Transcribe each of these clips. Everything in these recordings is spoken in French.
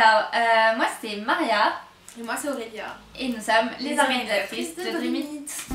Alors, moi c'est Maria. Et moi c'est Aurélia. Et nous sommes les organisatrices de Dream It.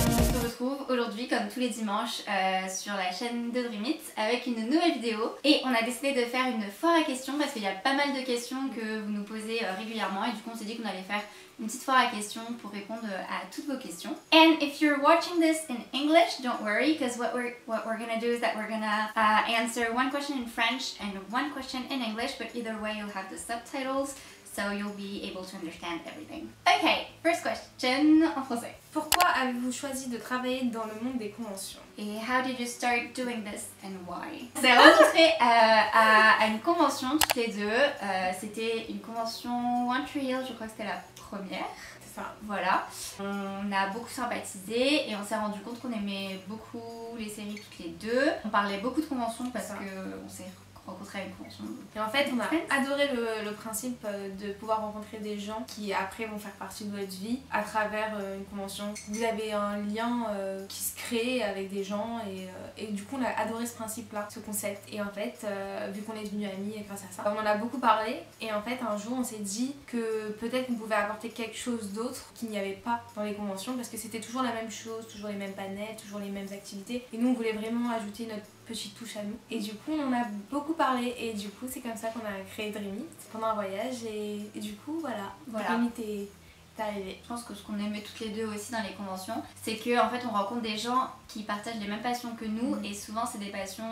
On se retrouve aujourd'hui comme tous les dimanches sur la chaîne de Dream It avec une nouvelle vidéo. Et on a décidé de faire une foire à questions parce qu'il y a pas mal de questions que vous nous posez régulièrement. Et du coup on s'est dit qu'on allait faire une petite foire à questions pour répondre à toutes vos questions. And if you're watching this in English, don't worry, because what we're gonna do is that we're gonna answer one question in French and one question in English, but either way you'll have the subtitles, so you'll be able to understand everything. Okay, first question en français. Pourquoi avez-vous choisi de travailler dans le monde des conventions? Et how did you start doing this and why? On s'est rencontrés à une convention toutes les deux. C'était une convention One Tree Hill, je crois que c'était la première. C'est ça. Voilà. On a beaucoup sympathisé et on s'est rendu compte qu'on aimait beaucoup les séries toutes les deux. On parlait beaucoup de conventions parce qu'on s'est rencontrés à une convention. Et en fait, on a adoré le principe de pouvoir rencontrer des gens qui après vont faire partie de votre vie à travers une convention. Vous avez un lien qui se crée avec des gens et du coup on a adoré ce principe-là, ce concept. Et en fait, vu qu'on est devenus amis grâce à ça, on en a beaucoup parlé et en fait un jour on s'est dit que peut-être qu'on pouvait apporter quelque chose d'autre qu'il n'y avait pas dans les conventions parce que c'était toujours la même chose, toujours les mêmes panels, toujours les mêmes activités. Et nous on voulait vraiment ajouter notre petite touche à nous. Et du coup on en a beaucoup parlé et du coup c'est comme ça qu'on a créé Dream It pendant un voyage et du coup voilà. Dream It est arrivé. Je pense que ce qu'on aimait toutes les deux aussi dans les conventions, c'est qu'en fait on rencontre des gens qui partagent les mêmes passions que nous et souvent c'est des passions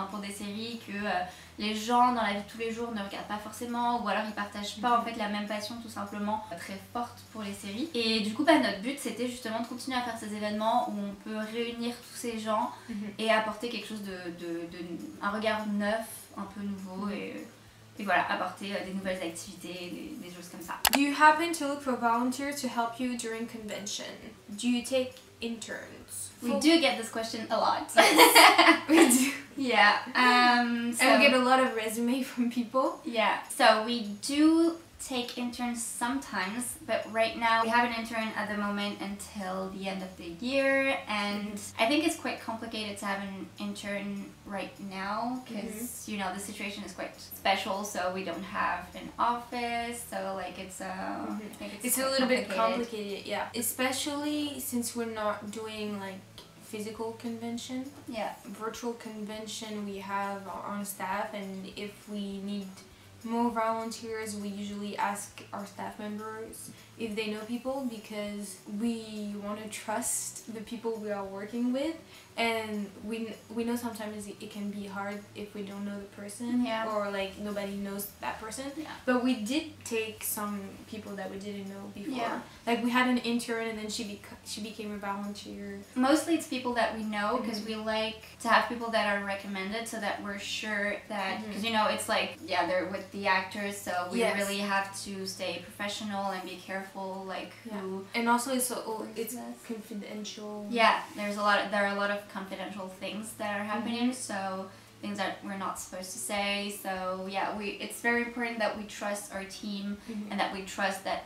pour des séries que les gens dans la vie de tous les jours ne regardent pas forcément ou alors ils partagent pas en fait la même passion tout simplement très forte pour les séries. Et du coup notre but c'était justement de continuer à faire ces événements où on peut réunir tous ces gens et apporter quelque chose un regard neuf, un peu nouveau et voilà, apporter des nouvelles activités, des choses comme ça. Do you happen to look for volunteers to help you during convention? Do you take interns? We do get this question a lot. We do. Yeah. And we get a lot of resume from people. Yeah. So we do take interns sometimes, but right now we have an intern at the moment until the end of the year, and I think it's quite complicated to have an intern right now because you know the situation is quite special, so we don't have an office, so like it's I think it's a little bit complicated, yeah, especially since we're not doing like physical convention. Yeah, virtual convention we have our own staff, and if we need more volunteers, we usually ask our staff members if they know people because we want to trust the people we are working with, and we know sometimes it can be hard if we don't know the person or like nobody knows that person. But we did take some people that we didn't know before. Like we had an intern and then she became a volunteer. Mostly it's people that we know because we like to have people that are recommended so that we're sure that because you know it's like they're with the actors, so we really have to stay professional and be careful like who, and also it's confidential. There are a lot of confidential things that are happening, so things that we're not supposed to say, so it's very important that we trust our team and that we trust that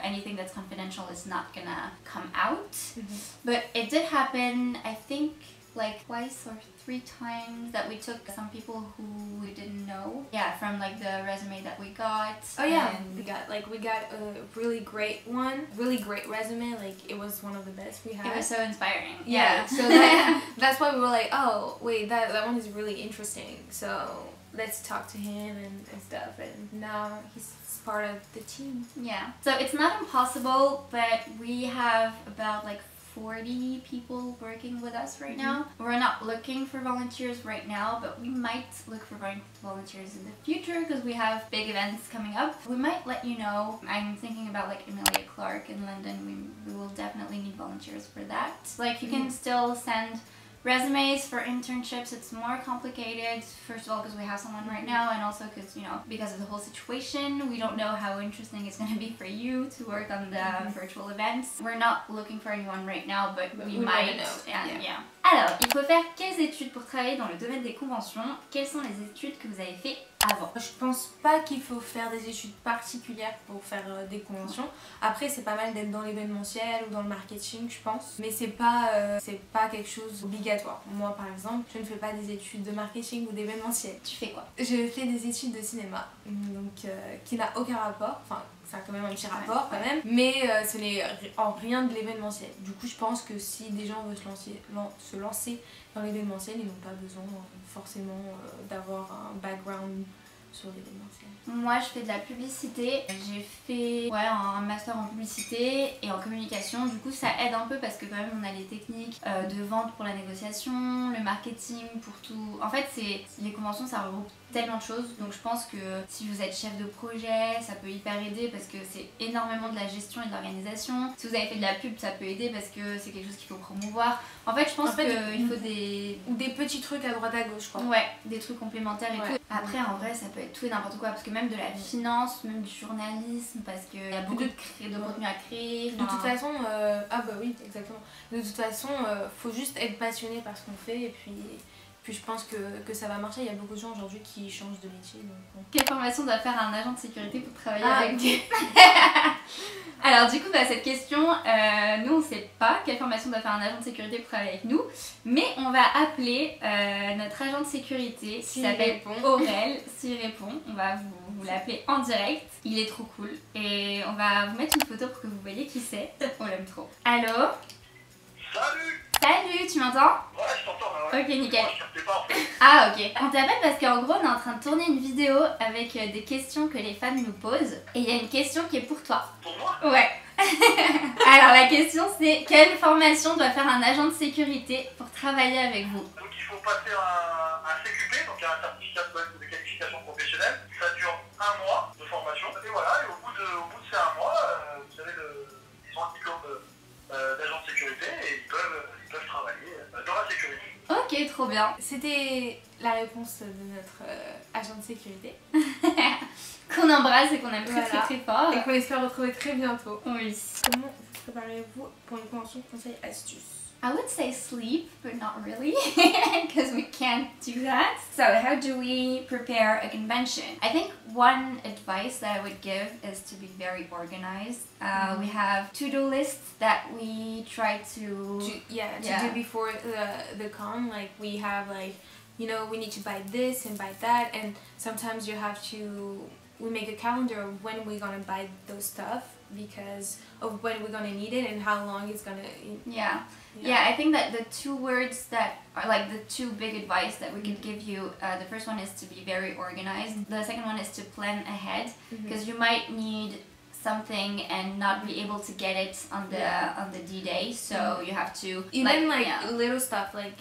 anything that's confidential is not gonna come out. But it did happen, I think like twice or 3 times that we took some people who we didn't know from like the resume that we got. We got a really great resume, like it was one of the best we had. It was so inspiring. So that's why we were like, oh wait, that one is really interesting, so let's talk to him and stuff, and now he's part of the team. So it's not impossible, but we have about like 40 people working with us right now. We're not looking for volunteers right now, but we might look for volunteers in the future because we have big events coming up. We might let you know. I'm thinking about like Emilia Clarke in London. We will definitely need volunteers for that. Like you can still send resumes for internships. It's more complicated, first of all because we have someone right now, and also because, you know, because of the whole situation, we don't know how interesting it's going to be for you to work on the virtual events. We're not looking for anyone right now, but we might. Know. Alors, il faut faire quelles études pour travailler dans le domaine des conventions? Quelles sont les études que vous avez fait avant? Je pense pas qu'il faut faire des études particulières pour faire des conventions. Après, c'est pas mal d'être dans l'événementiel ou dans le marketing, je pense. Mais c'est pas quelque chose d'obligatoire. Moi, par exemple, je ne fais pas des études de marketing ou d'événementiel. Tu fais quoi? Je fais des études de cinéma, donc qui n'a aucun rapport. Enfin, ça a quand même un petit rapport quand même, mais ce n'est en rien de l'événementiel. Du coup, je pense que si des gens veulent se lancer dans l'événementiel, ils n'ont pas besoin forcément d'avoir un background sur l'événementiel. Moi, je fais de la publicité. J'ai fait un master en publicité et en communication. Du coup, ça aide un peu parce que quand même, on a les techniques de vente pour la négociation, le marketing pour tout. En fait, les conventions, ça regroupe tellement de choses. Donc, je pense que si vous êtes chef de projet, ça peut hyper aider parce que c'est énormément de la gestion et de l'organisation. Si vous avez fait de la pub, ça peut aider parce que c'est quelque chose qu'il faut promouvoir. En fait, je pense qu'il faut des petits trucs à droite à gauche, quoi. Ouais, des trucs complémentaires et tout. Après, en vrai, ça peut être tout et n'importe quoi parce que même de la finance, même du journalisme, parce qu'il y a beaucoup de contenu à créer. De toute façon, ah bah oui, exactement. De toute façon, faut juste être passionné par ce qu'on fait et puis je pense que ça va marcher. Il y a beaucoup de gens aujourd'hui qui changent de métier. Donc, bon. Quelle formation doit faire un agent de sécurité pour travailler avec nous? Alors du coup, cette question, nous on sait pas quelle formation doit faire un agent de sécurité pour travailler avec nous, mais on va appeler notre agent de sécurité qui s'appelle Aurel. S'il répond, on va vous l'appeler en direct. Il est trop cool et on va vous mettre une photo pour que vous voyez qui c'est. On l'aime trop. Allô? Salut! Salut, tu m'entends? Ouais, je t'entends là, ouais. Ok, nickel. Moi, je captais pas en fait. Ah ok. On t'appelle parce qu'en gros on est en train de tourner une vidéo avec des questions que les fans nous posent. Et il y a une question qui est pour toi. Pour moi? Ouais. Alors la question c'est quelle formation doit faire un agent de sécurité pour travailler avec vous? Donc il faut passer un CQP, donc un certificat de qualification professionnelle. Ça dure 1 mois de formation. Et voilà, et au bout de ces 1 mois, vous avez ils ont un diplôme d'agent de sécurité et ils peuvent travailler dans la sécurité. Ok, trop bien. C'était la réponse de notre agent de sécurité. Qu'on embrasse et qu'on aime très fort. Et qu'on espère retrouver très bientôt. Oui. Comment vous préparez-vous pour une convention conseil astuces? I would say sleep, but not really, because we can't do that. So how do we prepare a convention? I think one advice that I would give is to be very organized. We have to-do lists that we try to do before the con. Like we have we need to buy this and buy that, and sometimes we make a calendar of when we're gonna buy those stuff because of when we're gonna need it and how long it's gonna. Yeah, I think that the two words that are like the two big advice that we could give you, the first one is to be very organized. The second one is to plan ahead because you might need something and not be able to get it on the D-Day, so you have to even little stuff like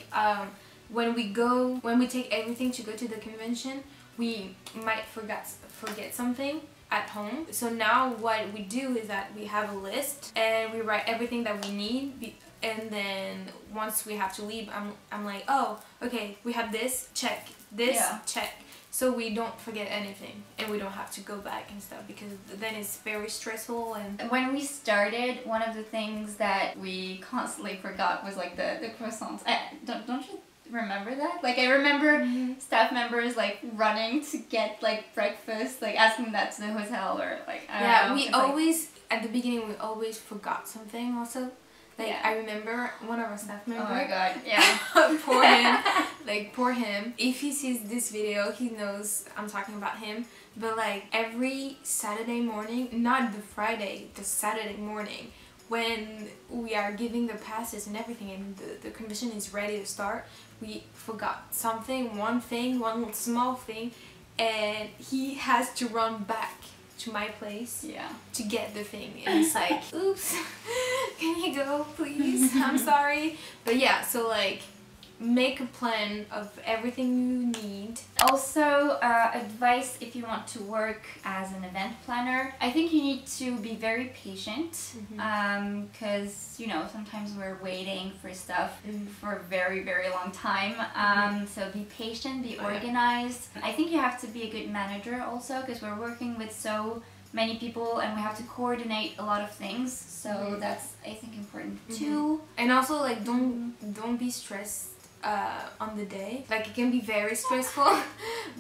when we take everything to go to the convention, we might forget something at home. So now what we do is that we have a list and we write everything that we need, and then once we have to leave, I'm like, oh, okay, we have this, check, this, check. So we don't forget anything and we don't have to go back and stuff because then it's very stressful. And when we started, one of the things that we constantly forgot was like the croissants. Don't you remember that? Like I remember staff members like running to get like breakfast, like asking that to the hotel or like I don't know. At the beginning we always forgot something also. Like I remember one of our staff members. Oh my god, yeah. poor him. If he sees this video, he knows I'm talking about him. But like every Saturday morning, not the Friday, the Saturday morning, when we are giving the passes and everything and the convention is ready to start, we forgot something, one small thing, and he has to run back to my place to get the thing, and it's like, oops, can you go please? I'm sorry. But yeah, so like make a plan of everything you need. Also, advice if you want to work as an event planner, I think you need to be very patient because sometimes we're waiting for stuff for a very long time, so be patient, be organized. I think you have to be a good manager also because we're working with so many people and we have to coordinate a lot of things. So that's, I think, important too. And also, like, don't be stressed on the day. Like, it can be very stressful.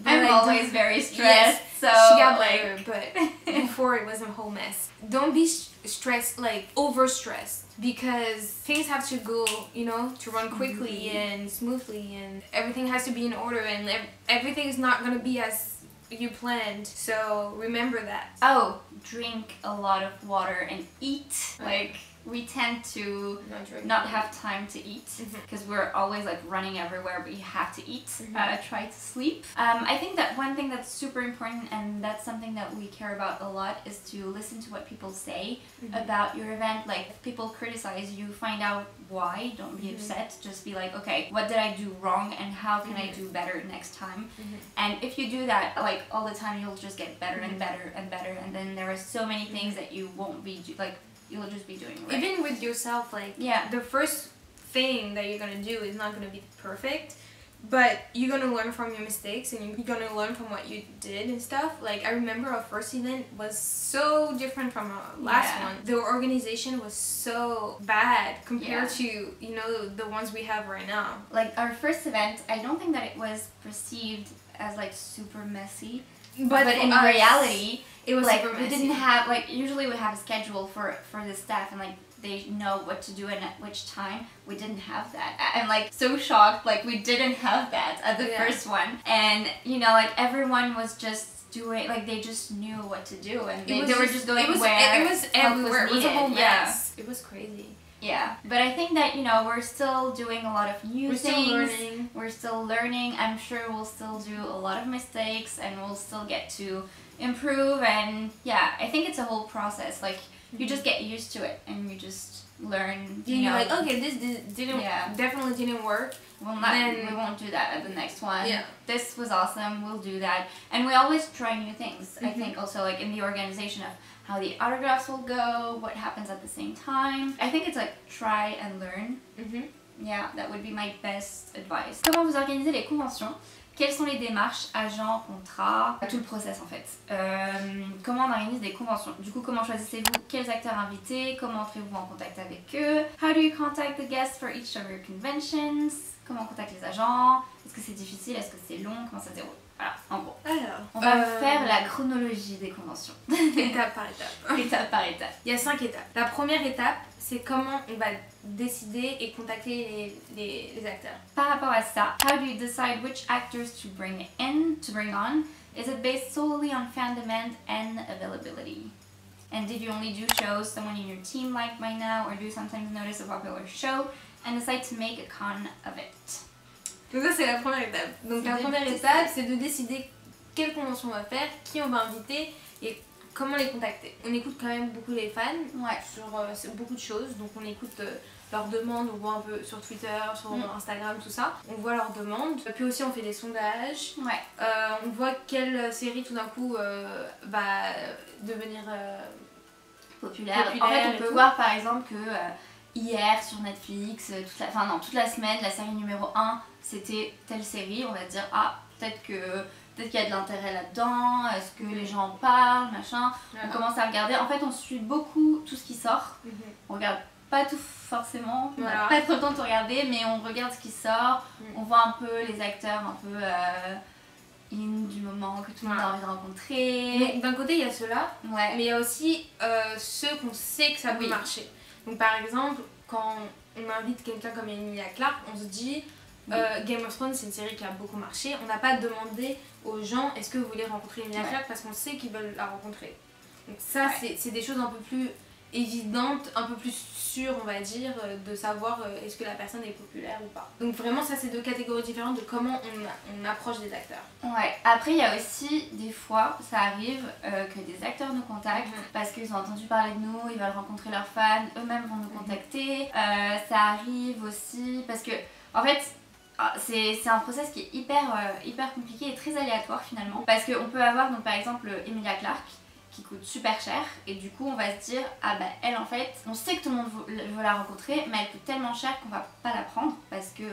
But I'm like, always very stressed. So she got like, better, but before it was a whole mess. Don't be stressed, like over stressed, because things have to go, you know, to run quickly and smoothly, and everything has to be in order, and everything is not gonna be as you planned. So remember that. oh, drink a lot of water and eat. Like, we tend to not have time to eat because we're always like running everywhere, but you have to eat. Try to sleep. I think that one thing that's super important, and that's something that we care about a lot, is to listen to what people say about your event. Like, if people criticize you, find out why. Don't be upset. Just be like, okay, what did I do wrong and how can I do better next time? And if you do that like all the time, you'll just get better and better and better, and then there are so many things that you won't be you'll just be doing right. Even with yourself, like, the first thing that you're gonna do is not gonna be perfect, but you're gonna learn from your mistakes and you're gonna learn from what you did and stuff. Like, I remember our first event was so different from our last one. The organization was so bad compared to, you know, the ones we have right now. Like, our first event, I don't think that it was perceived as like super messy, but in reality it was like, super we messy. didn't have, like, usually we have a schedule for the staff and like they know what to do and at which time. We didn't have that. I'm like so shocked, like we didn't have that at the first one. And you know, like everyone was just doing, like they just knew what to do, and they were just going where it was everywhere. It was a whole needed. mess. It was crazy. Yeah, but I think that, you know, we're still doing a lot of new things. Still learning. We're still learning. I'm sure we'll still do a lot of mistakes and we'll still get to improve, and yeah, I think it's a whole process. Like, you just get used to it and you just learn. You know, you're like, okay, this didn't definitely didn't work. We won't do that at the next one. Yeah. This was awesome, we'll do that. And we always try new things. I think also, like, in the organization of how the autographs will go, what happens at the same time. I think it's like try and learn. Yeah, that would be my best advice. Comment vous organisez les conventions? Quelles sont les démarches, agents, contrats, tout le process en fait. Comment on organise des conventions? Du coup, comment choisissez-vous quels acteurs invités? Comment entrez-vous en contact avec eux? How do you contact the guests for each of your conventions? Comment on contacte les agents? Est-ce que c'est difficile? Est-ce que c'est long? Comment ça se déroule? Voilà, en gros. Alors, on va faire la chronologie des conventions. Étape par étape. Étape par étape. Il y a 5 étapes. La première étape, c'est comment on va décider et contacter les acteurs. Par rapport à ça, how do you decide which actors to bring on? Is it based solely on fan demand and availability? And did you only do shows someone in your team liked by now, or do you sometimes notice a popular show and decide to make a con of it? Donc ça, c'est la première étape. Donc la première étape, c'est de décider quelle convention on va faire, qui on va inviter et comment les contacter. On écoute quand même beaucoup les fans sur beaucoup de choses. Donc on écoute leurs demandes, on voit un peu sur Twitter, sur Instagram, tout ça. On voit leurs demandes. Puis aussi on fait des sondages. On voit quelle série tout d'un coup va devenir populaire. En fait, on peut voir par exemple que hier sur Netflix, toute la semaine, la série numéro 1, c'était telle série. On va dire, ah, peut-être qu'il y a de l'intérêt là-dedans, est-ce que les gens en parlent, machin. On commence à regarder. En fait, on suit beaucoup tout ce qui sort. On regarde pas tout forcément, on n'a pas trop le temps de tout regarder, mais on regarde ce qui sort. On voit un peu les acteurs un peu du moment que tout le monde a envie de rencontrer. D'un côté, il y a ceux-là, mais il y a aussi ceux qu'on sait que ça peut marcher. Donc par exemple, quand on invite quelqu'un comme Emilia Clarke, on se dit Game of Thrones, c'est une série qui a beaucoup marché. On n'a pas demandé aux gens est-ce que vous voulez rencontrer Emilia Clarke, parce qu'on sait qu'ils veulent la rencontrer. Donc ça, c'est des choses un peu plus évidentes, un peu plus sûres, on va dire, de savoir est-ce que la personne est populaire ou pas. Donc vraiment, ça, c'est deux catégories différentes de comment on approche des acteurs. Ouais, après il y a aussi des fois, ça arrive que des acteurs nous contactent parce qu'ils ont entendu parler de nous, ils veulent rencontrer leurs fans, eux-mêmes vont nous contacter. Ça arrive aussi parce que, en fait, c'est un process qui est hyper compliqué et très aléatoire finalement. Parce qu'on peut avoir, donc par exemple, Emilia Clarke qui coûte super cher, et du coup on va se dire, ah bah elle en fait, on sait que tout le monde veut la rencontrer, mais elle coûte tellement cher qu'on va pas la prendre parce que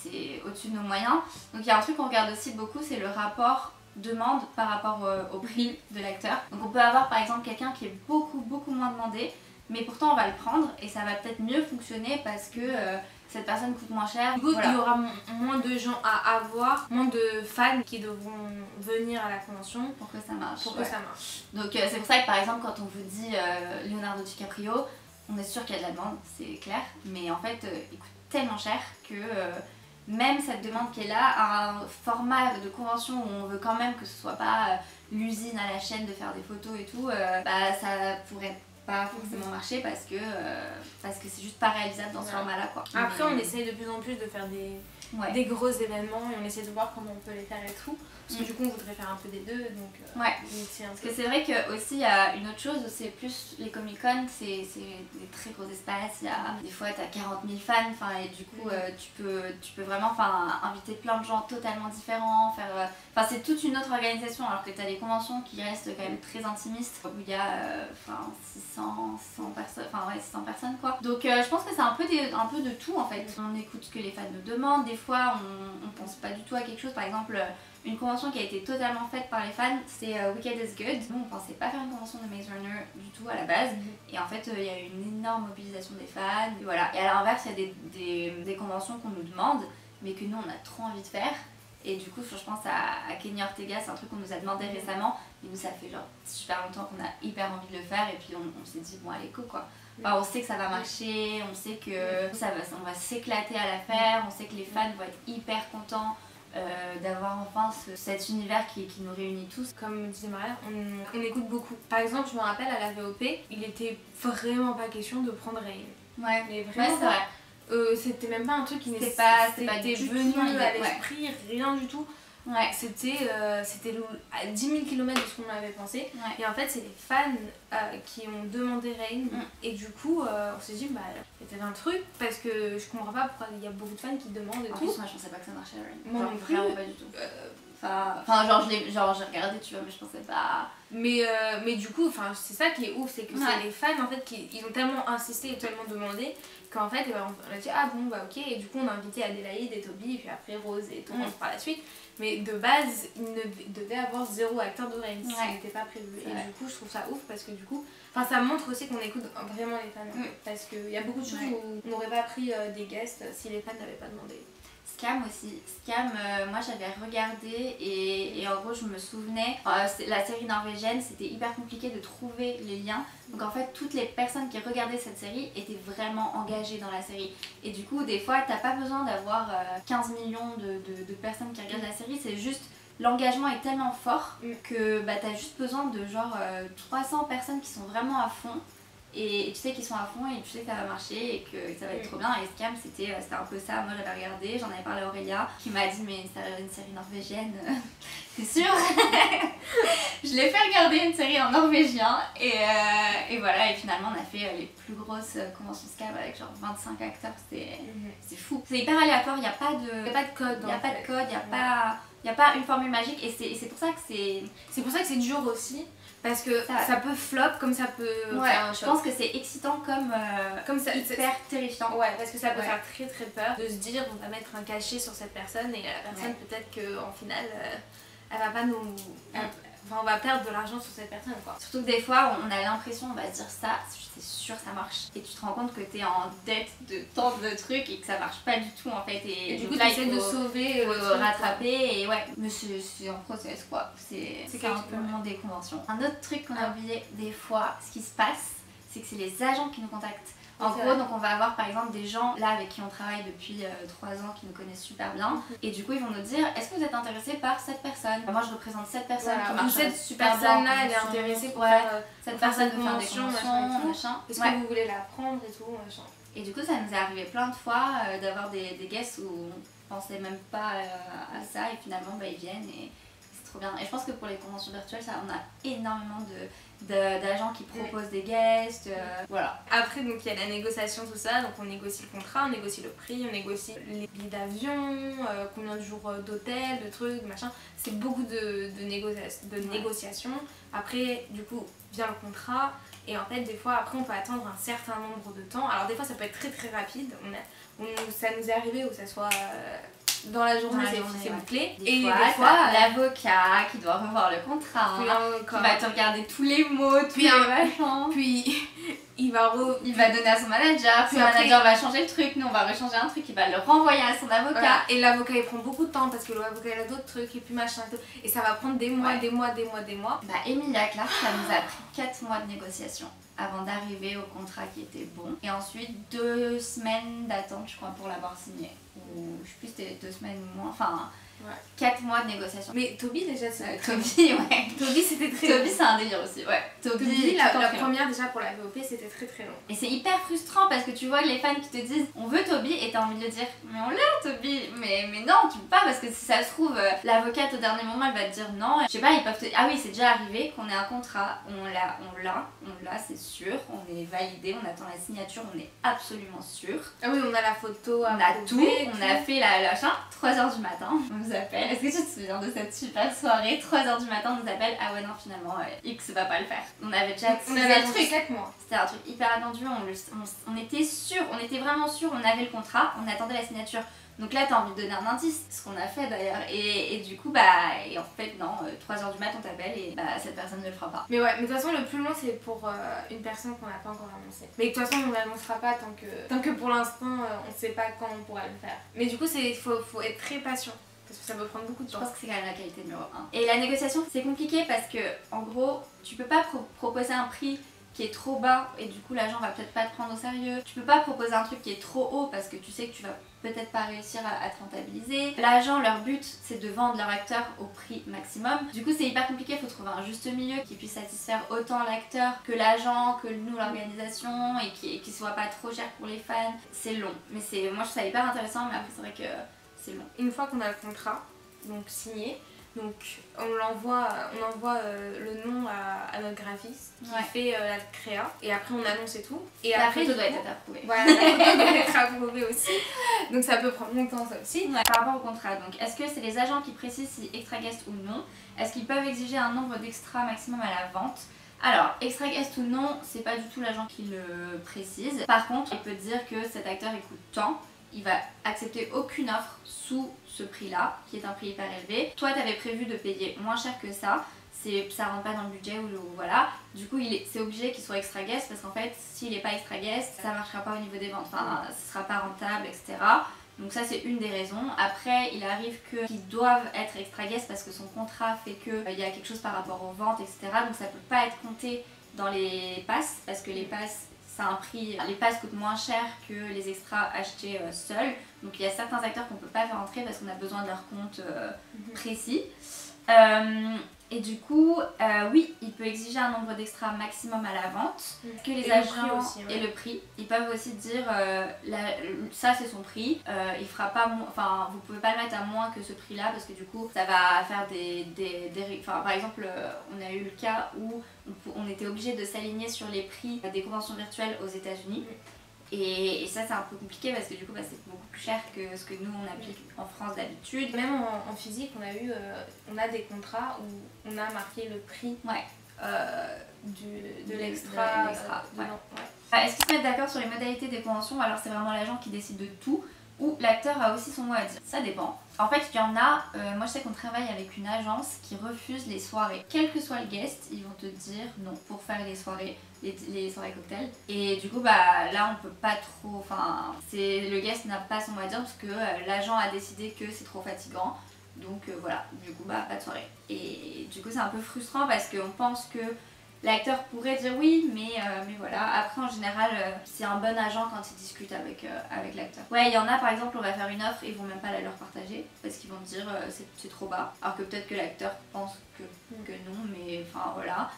c'est au-dessus de nos moyens. Donc il y a un truc qu'on regarde aussi beaucoup, c'est le rapport demande par rapport au prix de l'acteur. Donc on peut avoir par exemple quelqu'un qui est beaucoup moins demandé, mais pourtant on va le prendre et ça va peut-être mieux fonctionner parce que cette personne coûte moins cher. Du coup, voilà. il y aura moins de gens à avoir, moins de fans qui devront venir à la convention pour que ça marche. Que ça marche. Donc c'est pour ça que par exemple quand on vous dit Leonardo DiCaprio, on est sûr qu'il y a de la demande, c'est clair, mais en fait il coûte tellement cher que même cette demande qui est là, un format de convention où on veut quand même que ce soit pas l'usine à la chaîne de faire des photos et tout, bah ça pourrait pas forcément marcher parce que c'est juste pas réalisable dans ce format là quoi. Après on essaye de plus en plus de faire des gros événements et on essaie de voir comment on peut les faire et tout. Parce que du coup on voudrait faire un peu des deux donc parce que c'est vrai que aussi il y a une autre chose, c'est plus les Comic Con, c'est des très gros espaces, il y a des fois t'as 40 000 fans et du coup tu peux vraiment inviter plein de gens totalement différents, faire c'est toute une autre organisation alors que t'as des conventions qui restent quand même très intimistes où il y a 600 personnes, 600 personnes quoi. Donc je pense que c'est un peu de tout en fait. On écoute ce que les fans nous demandent, des fois on pense pas du tout à quelque chose, par exemple une convention qui a été totalement faite par les fans, c'est Wicked is Good. Nous on pensait pas faire une convention de Maze Runner du tout à la base et en fait il y a eu une énorme mobilisation des fans et voilà. Et à l'inverse il y a des conventions qu'on nous demande mais que nous on a trop envie de faire et du coup je pense à Kenny Ortega, c'est un truc qu'on nous a demandé récemment et nous ça fait genre super longtemps qu'on a hyper envie de le faire et puis on s'est dit bon allez go quoi. On sait que ça va marcher, on sait que on va s'éclater à la faire, on sait que les fans vont être hyper contents d'avoir enfin cet univers qui nous réunit tous. Comme disait Maria, on écoute beaucoup. Par exemple, je me rappelle à la VOP, il était vraiment pas question de prendre Rain. Ouais, mais vraiment c'est vrai. C'était même pas un truc qui n'était pas venu à l'esprit, rien du tout. Ouais. C'était à 10 000 km de ce qu'on avait pensé. Ouais. Et en fait, c'est les fans qui ont demandé Rain. Et du coup, on s'est dit, bah, il y a un truc, parce que je comprends pas pourquoi il y a beaucoup de fans qui demandent et en tout. plus, moi, je pensais pas que ça marchait Rain. Moi non plus. Vraiment pas du tout. Genre j'ai regardé, tu vois, mais je pensais pas. Mais du coup, c'est ça qui est ouf, c'est que c'est les fans en fait ils ont tellement insisté et tellement demandé qu'en fait on a dit ah bon bah ok, et du coup on a invité Adélaïde et Toby et puis après Rose et Torrance par la suite. Mais de base, il devait avoir 0 acteur de Rain, ça n'était pas prévu. Et du coup, je trouve ça ouf parce que du coup, ça montre aussi qu'on écoute vraiment les fans. Parce qu'il y a beaucoup de choses où on n'aurait pas pris des guests si les fans n'avaient pas demandé. Scam aussi. Scam, moi j'avais regardé et en gros je me souvenais, la série norvégienne, c'était hyper compliqué de trouver les liens. Donc en fait toutes les personnes qui regardaient cette série étaient vraiment engagées dans la série. Et du coup des fois t'as pas besoin d'avoir 15 millions de personnes qui regardent la série, c'est juste l'engagement est tellement fort que t'as juste besoin de genre 300 personnes qui sont vraiment à fond. Et tu sais qu'ils sont à fond et tu sais que ça va marcher et que ça va être trop bien. Et Scam c'était un peu ça, moi j'avais regardé, j'en avais parlé à Aurélia qui m'a dit mais c'est une série norvégienne, c'est sûr. Je l'ai fait regarder une série en norvégien et voilà, et finalement on a fait les plus grosses conventions Scam avec genre 25 acteurs, c'est fou. C'est hyper aléatoire, il n'y a pas de code, il n'y a pas de code, il n'y a pas une formule magique et c'est pour ça que c'est... C'est pour ça que c'est dur aussi. Parce que ça peut flop comme ça peut faire un je pense que c'est excitant comme ça, hyper terrifiant. Ouais, parce que ça peut faire très très peur de se dire on va mettre un cachet sur cette personne et la personne peut-être qu'en final elle va pas nous... on va perdre de l'argent sur cette personne quoi. Surtout que des fois on a l'impression, on va se dire ça, c'est sûr ça marche. Et tu te rends compte que t'es en dette de tant de trucs et que ça marche pas du tout en fait. Et du coup t'essaies de sauver, rattraper et mais c'est en process quoi. C'est un peu le monde des conventions. Un autre truc qu'on a oublié des fois, ce qui se passe, c'est que c'est les agents qui nous contactent. En gros, donc on va avoir par exemple des gens là avec qui on travaille depuis 3 ans qui nous connaissent super bien et du coup ils vont nous dire est-ce que vous êtes intéressé par cette personne? Moi je représente cette personne qui marche cette super personne bien, là elle est intéressée pour faire cette personne veut faire des conventions, machin. Est-ce que vous voulez la prendre et tout machin. Et du coup ça nous est arrivé plein de fois d'avoir des guests où on pensait même pas à ça et finalement ils viennent et c'est trop bien. Et je pense que pour les conventions virtuelles ça on a énormément d'agents qui proposent des guests, voilà. Après donc il y a la négociation tout ça, donc on négocie le contrat, on négocie le prix, on négocie les billets d'avion, combien de jours d'hôtel, de trucs, machin. C'est beaucoup de négociations. Après du coup vient le contrat et en fait des fois après on peut attendre un certain nombre de temps. Alors des fois ça peut être très très rapide, ça nous est arrivé où ça soit dans la journée, Dans la journée, c'est ouais. bouclé. Des fois, t'as l'avocat qui doit revoir le contrat, puis qui va te regarder tous les mots, tous Puis les un- machins. puis il va donner à son manager, Puis son après- manager va changer le truc, nous on va rechanger un truc, il va le renvoyer à son avocat. Voilà. Et l'avocat il prend beaucoup de temps parce que l'avocat il a d'autres trucs et puis machin et tout. Et ça va prendre des mois, Ouais. des mois, des mois, des mois. Bah Emilia Clarke, ça nous a pris 4 mois de négociation avant d'arriver au contrat qui était bon. Et ensuite 2 semaines d'attente, je crois, pour l'avoir signé. Ou je sais plus, c'était 2 semaines ou moins. Enfin, Ouais. 4 mois de négociation. Mais Toby déjà c'est Toby, ouais. Toby c'était très Toby, long. c'est un délire aussi, ouais. Toby, tout la en très long. première déjà pour la VOP c'était très très long. Et c'est hyper frustrant parce que tu vois les fans qui te disent on veut Toby et t'as envie de dire mais on l'a Toby, mais non tu peux pas parce que si ça se trouve l'avocate au dernier moment elle va te dire non, je sais pas ils peuvent te... Ah oui c'est déjà arrivé qu'on ait un contrat, on l'a c'est sûr, on est validé, on attend la signature, on est absolument sûr. Ah oui on a la photo, On a tout, on a fait la 3h du matin, on nous appelle, est-ce que tu te souviens de cette super soirée, 3h du matin on nous appelle, ah ouais non finalement X va pas le faire. On avait déjà on teasé avait le le truc. 7 mois. C'était un truc hyper attendu, on était sûr, on était vraiment sûr, on avait le contrat, on attendait la signature. Donc là, t'as envie de donner un indice, ce qu'on a fait d'ailleurs. Et du coup, bah, et en fait, non, 3h du mat, on t'appelle et bah, cette personne ne le fera pas. Mais ouais, mais de toute façon, le plus long c'est pour une personne qu'on n'a pas encore annoncée. Mais de toute façon, on ne l'annoncera pas tant que pour l'instant, on ne sait pas quand on pourra le faire. Mais du coup, faut être très patient. Parce que ça peut prendre beaucoup de Je temps. pense que c'est quand même la qualité numéro 1. Et la négociation, c'est compliqué parce que, en gros, tu peux pas proposer un prix qui est trop bas et du coup l'agent va peut-être pas te prendre au sérieux. Tu peux pas proposer un truc qui est trop haut parce que tu sais que tu vas peut-être pas réussir à te rentabiliser. L'agent, leur but c'est de vendre leur acteur au prix maximum. Du coup c'est hyper compliqué, il faut trouver un juste milieu qui puisse satisfaire autant l'acteur que l'agent, que nous l'organisation et qui soit pas trop cher pour les fans. C'est long, mais moi je trouve ça hyper intéressant mais après c'est vrai que c'est long. Une fois qu'on a le contrat, donc signé, donc on envoie le nom à notre graphiste qui Ouais. fait la créa et après on annonce et tout. Et La après photo du doit coup, être approuvée. voilà, la photo doit être approuvée aussi. Donc ça peut prendre longtemps ça aussi. Ouais. Par rapport au contrat, donc est-ce que c'est les agents qui précisent si extra guest ou non? Est-ce qu'ils peuvent exiger un nombre d'extras maximum à la vente? Alors, extra guest ou non, c'est pas du tout l'agent qui le précise. Par contre, il peut dire que cet acteur il coûte tant. Il va accepter aucune offre sous ce prix-là, qui est un prix hyper élevé. Toi, t'avais prévu de payer moins cher que ça. Ça rentre pas dans le budget ou voilà. Du coup, c'est obligé qu'il soit extra guest parce qu'en fait, s'il est pas extra guest, ça marchera pas au niveau des ventes. Enfin, ce sera pas rentable, etc. Donc ça, c'est une des raisons. Après, il arrive qu'ils doivent être extra guest parce que son contrat fait qu'il y a quelque chose par rapport aux ventes, etc. Donc ça peut pas être compté dans les passes parce que les passes c'est un prix, les passes coûtent moins cher que les extras achetés seuls. Donc il y a certains acteurs qu'on peut pas faire entrer parce qu'on a besoin de leur compte précis. Et du coup, oui, il peut exiger un nombre d'extras maximum à la vente. Que les Et le agents prix aussi, ouais. et le prix, ils peuvent aussi dire ça c'est son prix. Il fera pas enfin vous pouvez pas le mettre à moins que ce prix-là parce que du coup ça va faire enfin, par exemple, on a eu le cas où on était obligé de s'aligner sur les prix des conventions virtuelles aux États-Unis. Et ça c'est un peu compliqué parce que du coup c'est beaucoup plus cher que ce que nous on applique en France d'habitude. Même en physique, on a des contrats où on a marqué le prix Ouais. de l'extra. Ouais. dedans, ouais. Est-ce qu'ils se mettent d'accord sur les modalités des conventions ou alors c'est vraiment l'agent qui décide de tout ou l'acteur a aussi son mot à dire? Ça dépend. En fait, il y en a, moi je sais qu'on travaille avec une agence qui refuse les soirées. Quel que soit le guest, ils vont te dire non pour faire les soirées, les soirées cocktails. Et du coup, bah là on peut pas trop, enfin, le guest n'a pas son mot à dire parce que l'agent a décidé que c'est trop fatigant. Donc voilà, du coup, bah pas de soirée. Et du coup, c'est un peu frustrant parce qu'on pense que l'acteur pourrait dire oui, mais voilà. Après, en général, c'est un bon agent quand il discute avec l'acteur. Ouais, il y en a, par exemple, on va faire une offre, ils vont même pas la leur partager parce qu'ils vont dire c'est trop bas. Alors que peut-être que l'acteur pense que non, mais enfin voilà.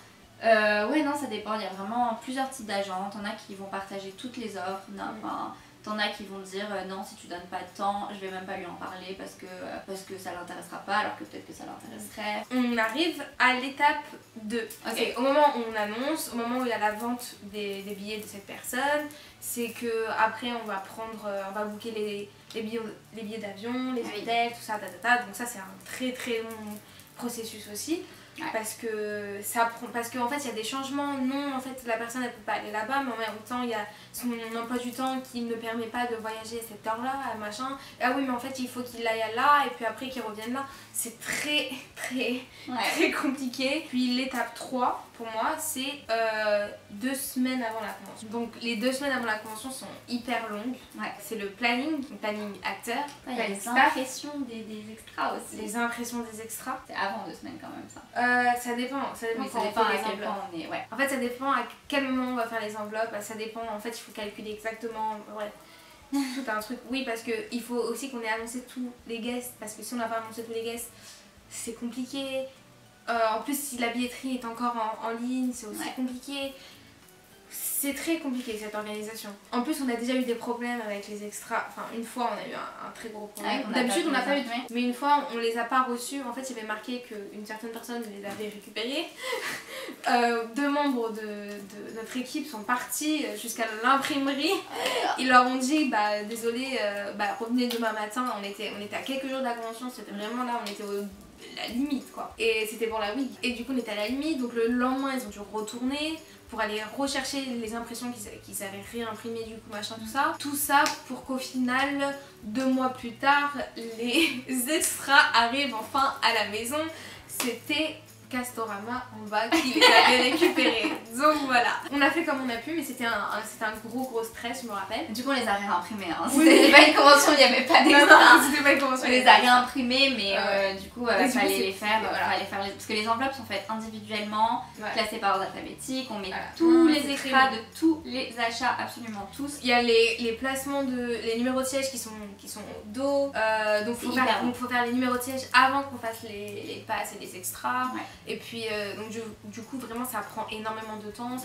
Ouais, non, ça dépend. Il y a vraiment plusieurs types d'agents. T'en as qui vont partager toutes les offres. Enfin, t'en as qui vont dire non, si tu donnes pas de temps, je vais même pas lui en parler parce que ça l'intéressera pas, alors que peut-être que ça l'intéresserait. On arrive à l'étape 2. Ok. C'est au moment où on annonce, au moment où il y a la vente des billets de cette personne, c'est que après on va booker les billets d'avion, les hôtels, tout ça, donc ça c'est un très très long processus aussi. parce que ça prend, parce qu'en fait il y a des changements, non en fait la personne elle peut pas aller là-bas, mais en même temps il y a son emploi du temps qui ne permet pas de voyager à cette heure-là, machin. Ah oui, mais en fait il faut qu'il aille là et puis après qu'il revienne là. C'est très compliqué. Puis l'étape 3 pour moi c'est 2 semaines avant la convention. Donc les 2 semaines avant la convention sont hyper longues. C'est le planning acteur, il y a les impressions des extras aussi. Les impressions des extras. C'est avant 2 semaines quand même ça. Ça dépend Oui, ça quand dépend on à fait les quel enveloppes. point on est, En fait ça dépend à quel moment on va faire les enveloppes, ça dépend, en fait il faut calculer exactement, tout un truc. Oui, parce qu'il faut aussi qu'on ait annoncé tous les guests, parce que si on n'a pas annoncé tous les guests, c'est compliqué. En plus si la billetterie est encore en ligne, c'est aussi compliqué. C'est très compliqué cette organisation. En plus on a déjà eu des problèmes avec les extras, enfin une fois on a eu un très gros problème. D'habitude on n'a pas eu, mais une fois on les a pas reçus, en fait il y avait marqué qu'une certaine personne les avait récupérés. 2 membres de notre équipe sont partis jusqu'à l'imprimerie. Ils leur ont dit bah désolé, revenez demain matin. On était à quelques jours de la convention, c'était vraiment là, on était la limite quoi. Et c'était pour la week. Et du coup on était à la limite, donc le lendemain ils ont dû retourner pour aller rechercher les impressions qu'ils avaient réimprimées du coup machin tout ça. Tout ça pour qu'au final 2 mois plus tard les extras arrivent enfin à la maison. C'était Castorama en bas qui les avait récupérés. Donc voilà. On a fait comme on a pu, mais c'était un gros stress, je me rappelle. Du coup on les a réimprimés, hein. C'était pas une convention, il n'y avait pas d'extra. Non, c'était pas une convention. On les a réimprimés, mais du coup il fallait les faire, parce que les enveloppes sont faites individuellement, classées par ordre alphabétique, on met tous les extras de tous les achats, absolument tous. Il y a les placements les numéros de siège qui sont au dos, donc faut faire les numéros de siège avant qu'on fasse les passes et les extras. Et puis donc du coup vraiment ça prend énormément de temps,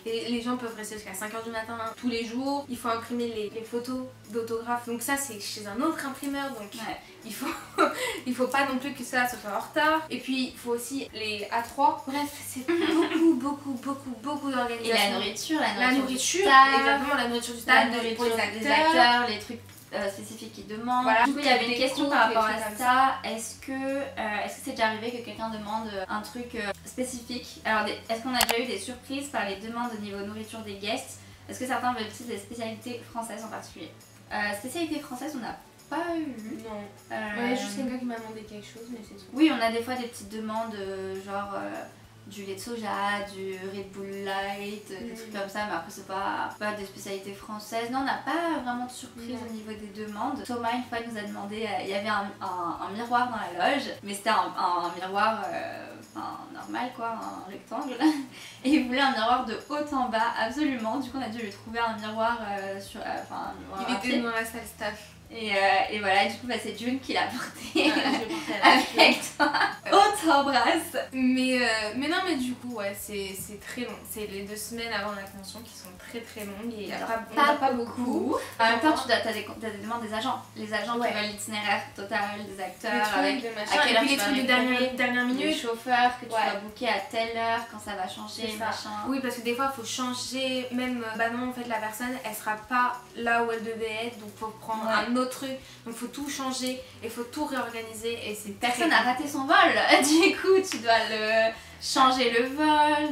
les gens peuvent rester jusqu'à 5h du matin tous les jours, il faut imprimer les photos d'autographes, donc ça c'est chez un autre imprimeur, donc il faut pas non plus que ça se fasse en retard. Et puis il faut aussi les A3, bref c'est beaucoup d'organisation. Et la nourriture, exactement, la nourriture du stade, pour les acteurs, les trucs spécifiques qui demandent. Voilà. Du coup, il y avait une question par rapport à ça. Est-ce que c'est déjà arrivé que quelqu'un demande un truc spécifique? Alors, est-ce qu'on a déjà eu des surprises par les demandes au niveau nourriture des guests? Est-ce que certains veulent des spécialités françaises en particulier? Spécialité française, on n'a pas eu. Non. Juste quelqu'un qui m'a demandé quelque chose, mais c'est tout. Oui, on a des fois des petites demandes genre du lait de soja, du Red Bull Light, des trucs comme ça, mais après c'est pas des spécialités françaises. Non, on n'a pas vraiment de surprise au niveau des demandes. Thomas une fois nous a demandé, il y avait un miroir dans la loge, mais c'était un miroir normal quoi, un rectangle. Et il voulait un miroir de haut en bas, absolument. Du coup on a dû lui trouver un miroir il était dans la salle staff. Et voilà, du coup c'est June qui l'a porté avec toi. On t'embrasse. Mais non, mais du coup c'est très long. C'est les 2 semaines avant la convention qui sont très longues et il n'y a pas beaucoup. En même temps t'as des demandes des agents. Les agents qui veulent l'itinéraire total des acteurs, avec à quelle heure les trucs de dernière minute. Les chauffeurs que tu vas booker à telle heure, quand ça va changer, machin. Oui, parce que des fois il faut changer, même non en fait la personne elle sera pas là où elle devait être, donc faut prendre un autre truc, donc faut tout changer et faut tout réorganiser et c'est personne a raté son vol. Du coup tu dois changer le vol.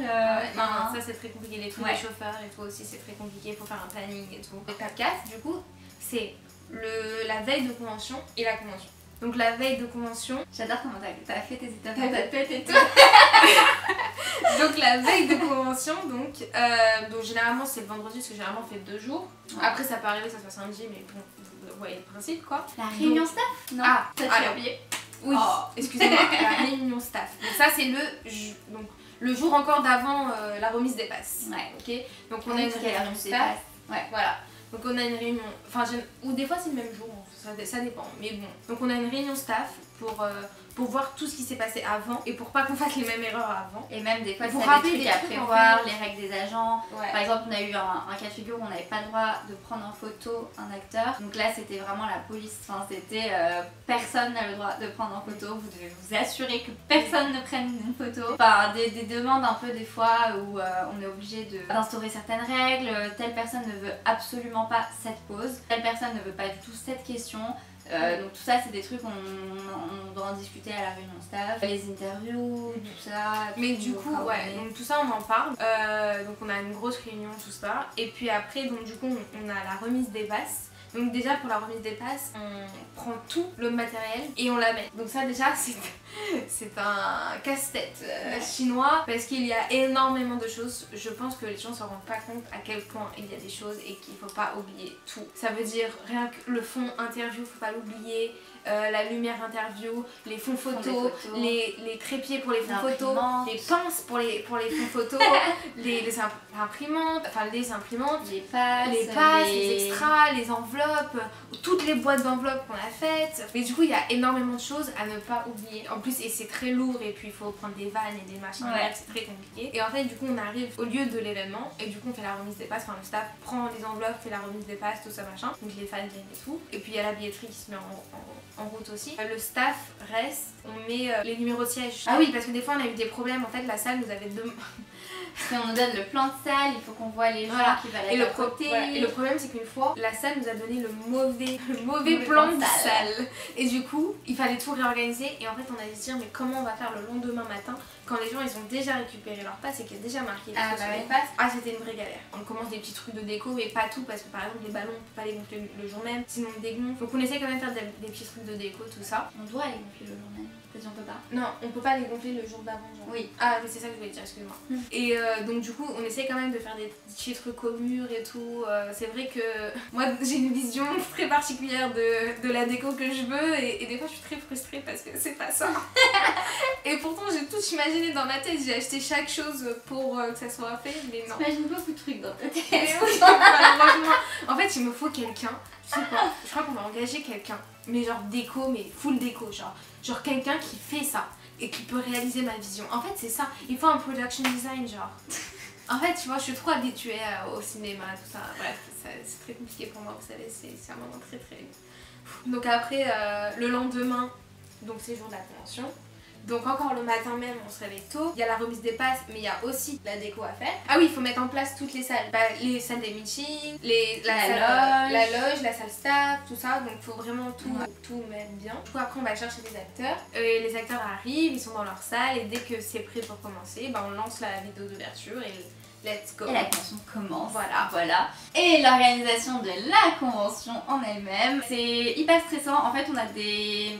Non, ça c'est très compliqué, les trucs des chauffeurs et tout aussi c'est très compliqué, il faut faire un planning et tout. Étape 4 du coup c'est la veille de convention et la convention. Donc la veille de convention, j'adore comment t'as fait tes étapes dans ta tête et tout. Donc la veille de convention, donc généralement c'est le vendredi parce que généralement on fait 2 jours. Après ça peut arriver que ça soit samedi, mais bon, vous voyez le principe quoi. La réunion staff? Non. Tu as oublié. Oui, excusez-moi, la réunion staff. Donc ça c'est le jour encore d'avant la remise des passes. Ok. Donc on a une réunion staff. Voilà. Donc on a une réunion, ou des fois c'est le même jour, ça dépend, mais bon. Donc on a une réunion staff pour voir tout ce qui s'est passé avant et pour pas qu'on fasse les mêmes erreurs avant. Et même des fois il y a des trucs à prévoir, les règles des agents. Par exemple on a eu un cas de figure où on n'avait pas le droit de prendre en photo un acteur. Donc là c'était vraiment la police, c'était personne n'a le droit de prendre en photo. Vous devez vous assurer que personne ne prenne une photo. Des demandes un peu des fois où on est obligé d'instaurer certaines règles. Telle personne ne veut absolument pas cette pose, telle personne ne veut pas du tout cette question. Donc tout ça c'est des trucs on doit en discuter à la réunion staff, les interviews, tout ça. Mais du coup, ouais, donc tout ça on en parle. Donc on a une grosse réunion, tout ça. Et puis après, donc du coup, on a la remise des passes. Donc déjà pour la remise des passes, on prend tout le matériel et on l'amène. Donc ça déjà c'est un casse-tête chinois parce qu'il y a énormément de choses. Je pense que les gens ne se rendent pas compte à quel point il y a des choses et qu'il ne faut pas oublier tout. Ça veut dire rien que le fond interview, faut pas l'oublier. La lumière interview, les fonds photos, les trépieds pour les fonds photos, les pinces pour les fonds photos, les imprimantes, enfin les imprimantes, les passes, les extras, les enveloppes, toutes les boîtes d'enveloppes qu'on a faites. Mais du coup il y a énormément de choses à ne pas oublier. En plus et c'est très lourd et puis il faut prendre des vannes et des machins, c'est très compliqué. Et en fait du coup on arrive au lieu de l'événement et du coup on fait la remise des passes, enfin le staff prend les enveloppes, fait la remise des passes, tout ça machin. Donc les fans viennent et tout. Et puis il y a la billetterie qui se met en route aussi. Le staff reste, on met les numéros de siège. Ah oui, parce que des fois on a eu des problèmes, en fait la salle nous avait Si on nous donne le plan de salle, il faut qu'on voit les gens qui veulent aller à côté. Et le problème c'est qu'une fois, la salle nous a donné le mauvais plan de salle. Et du coup, il fallait tout réorganiser et en fait on a dû se dire mais comment on va faire le lendemain matin quand les gens ils ont déjà récupéré leur passe et qu'il y a déjà marqué les passes. Ah c'était une vraie galère. On commence des petits trucs de déco mais pas tout parce que par exemple les ballons on peut pas les gonfler le jour même, sinon on dégonfle. Donc on essaie quand même de faire des petits trucs de déco, tout ça. On doit les gonfler le jour même. Peut-être on peut pas. Non, on peut pas les gonfler le jour d'avant. Oui. Ah mais c'est ça que je voulais dire, excuse-moi. Et donc du coup on essaie quand même de faire des petits trucs au mur et tout. C'est vrai que moi j'ai une vision très particulière de la déco que je veux et des fois je suis très frustrée parce que c'est pas ça. Et pourtant j'ai tout imaginé dans ma tête, j'ai acheté chaque chose pour que ça soit fait, mais non. J'imagine beaucoup de trucs dans ta tête. Oui, malheureusement. En fait il me faut quelqu'un, je sais pas, je crois qu'on va engager quelqu'un, mais genre déco, mais full déco, genre quelqu'un qui fait ça et qui peut réaliser ma vision. En fait c'est ça, il faut un production design genre. En fait tu vois je suis trop habituée au cinéma tout ça, bref c'est très compliqué pour moi, vous savez c'est un moment très très... Donc après le lendemain, donc c'est jour de la convention. Donc encore le matin même on se réveille tôt, il y a la remise des passes mais il y a aussi la déco à faire. Ah oui il faut mettre en place toutes les salles, les salles des meetings, la loge, la salle staff, tout ça, donc il faut vraiment tout mettre bien. Du coup après on va chercher des acteurs, les acteurs arrivent, ils sont dans leur salle et dès que c'est prêt pour commencer, on lance la vidéo d'ouverture et let's go. Et la convention commence. Voilà. Et l'organisation de la convention en elle-même, c'est hyper stressant. En fait, on a des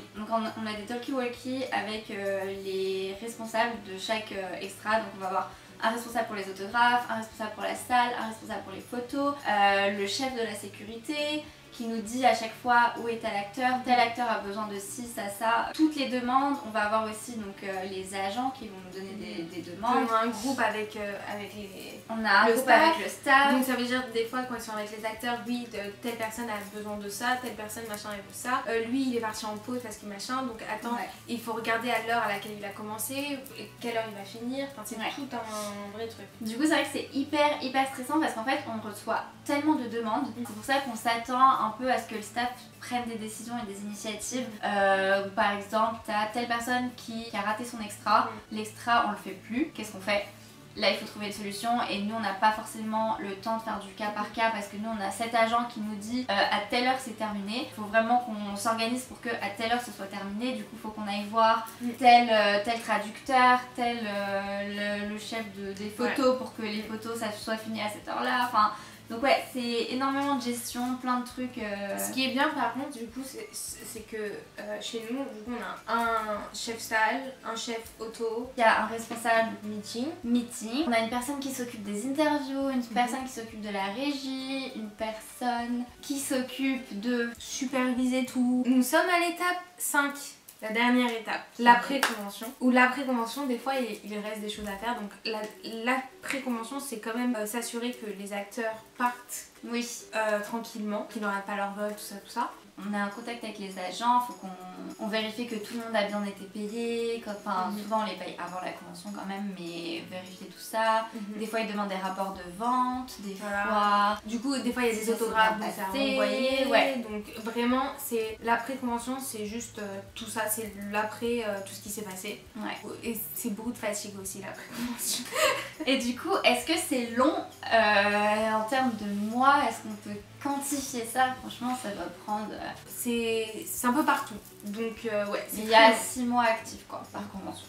talkie-walkie avec les responsables de chaque extra. Donc, on va avoir un responsable pour les autographes, un responsable pour la salle, un responsable pour les photos, le chef de la sécurité qui nous dit à chaque fois où est tel acteur a besoin de ci, ça. Toutes les demandes, on va avoir aussi donc les agents qui vont nous donner des demandes. On a un groupe avec les... On a un groupe avec le staff. Donc ça veut dire des fois quand ils sont avec les acteurs, oui, telle personne a besoin de ça, telle personne machin elle veut ça. Lui il est parti en pause parce qu'il machin, donc attends, il faut regarder à l'heure à laquelle il a commencé, et quelle heure il va finir, enfin, c'est tout un vrai truc. Du coup c'est vrai que c'est hyper stressant parce qu'en fait on reçoit tellement de demandes, c'est pour ça qu'on s'attend un peu à ce que le staff prenne des décisions et des initiatives. Par exemple, t'as telle personne qui a raté son extra, l'extra on le fait plus, qu'est-ce qu'on fait? Là il faut trouver une solution et nous on n'a pas forcément le temps de faire du cas par cas parce que nous on a cet agent qui nous dit à telle heure c'est terminé. Il faut vraiment qu'on s'organise pour que à telle heure ce soit terminé. Du coup il faut qu'on aille voir tel traducteur, tel le chef des photos pour que les photos ça soit fini à cette heure là. Enfin, donc ouais, c'est énormément de gestion, plein de trucs. Ce qui est bien par contre du coup c'est que chez nous du coup on a un chef salle, un chef auto, il y a un responsable meeting, on a une personne qui s'occupe des interviews, une personne qui s'occupe de la régie, une personne qui s'occupe de superviser tout. Nous sommes à l'étape 5. La dernière étape, l'après-convention. Où l'après-convention, des fois, il reste des choses à faire. Donc l'après-convention, c'est quand même s'assurer que les acteurs partent tranquillement, qu'ils n'auraient pas leur vol, tout ça. On a un contact avec les agents, il faut qu'on vérifie que tout le monde a bien été payé. Enfin, souvent on les paye avant la convention quand même, mais vérifier tout ça. Des fois ils demandent des rapports de vente, des fois... Du coup, des fois il y a des autographes à renvoyer. Donc vraiment, c'est l'après-convention, c'est juste tout ça, c'est l'après, tout ce qui s'est passé. Et c'est beaucoup de fatigue aussi l'après-convention. Et du coup, est-ce que c'est long en termes de mois? Est-ce qu'on peut quantifier ça, franchement, ça va prendre... C'est un peu partout. Donc, ouais. Il y a 6 mois actifs, quoi, par convention.